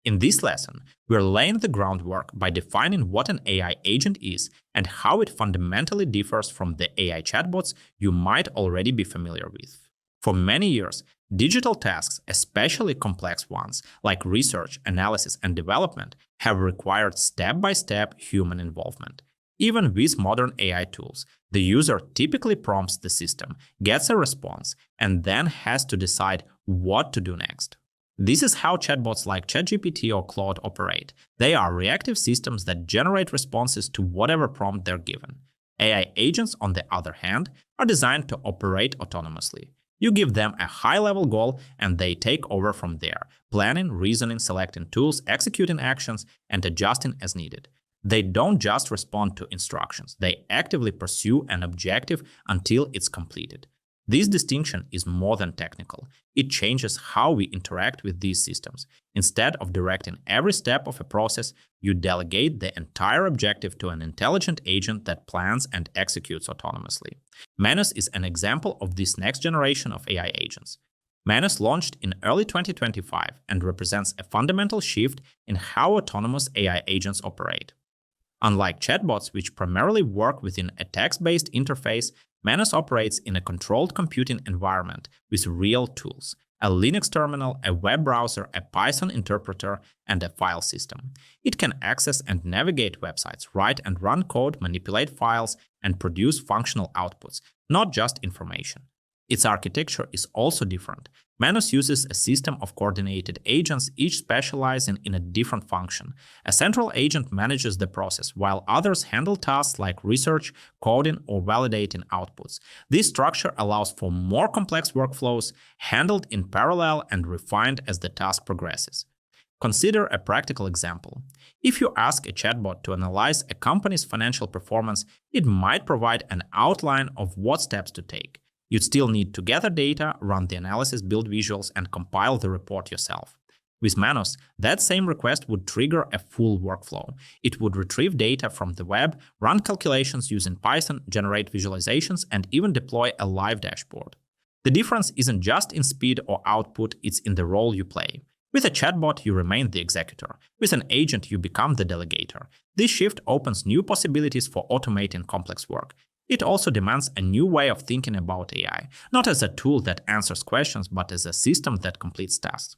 In this lesson, we're laying the groundwork by defining what an AI agent is and how it fundamentally differs from the AI chatbots you might already be familiar with. For many years, digital tasks, especially complex ones like research, analysis, and development, have required step-by-step human involvement. Even with modern AI tools, the user typically prompts the system, gets a response, and then has to decide what to do next. This is how chatbots like ChatGPT or Claude operate. They are reactive systems that generate responses to whatever prompt they're given. AI agents, on the other hand, are designed to operate autonomously. You give them a high-level goal and they take over from there, planning, reasoning, selecting tools, executing actions, and adjusting as needed. They don't just respond to instructions, they actively pursue an objective until it's completed. This distinction is more than technical. It changes how we interact with these systems. Instead of directing every step of a process, you delegate the entire objective to an intelligent agent that plans and executes autonomously. Manus is an example of this next generation of AI agents. Manus launched in early 2025 and represents a fundamental shift in how autonomous AI agents operate. Unlike chatbots, which primarily work within a text-based interface, Manus operates in a controlled computing environment with real tools: a Linux terminal, a web browser, a Python interpreter, and a file system. It can access and navigate websites, write and run code, manipulate files, and produce functional outputs, not just information. Its architecture is also different. Manus uses a system of coordinated agents, each specializing in a different function. A central agent manages the process, while others handle tasks like research, coding, or validating outputs. This structure allows for more complex workflows, handled in parallel and refined as the task progresses. Consider a practical example. If you ask a chatbot to analyze a company's financial performance, it might provide an outline of what steps to take. You'd still need to gather data, run the analysis, build visuals, and compile the report yourself. With Manus, that same request would trigger a full workflow. It would retrieve data from the web, run calculations using Python, generate visualizations, and even deploy a live dashboard. The difference isn't just in speed or output, it's in the role you play. With a chatbot, you remain the executor. With an agent, you become the delegator. This shift opens new possibilities for automating complex work. It also demands a new way of thinking about AI, not as a tool that answers questions, but as a system that completes tasks.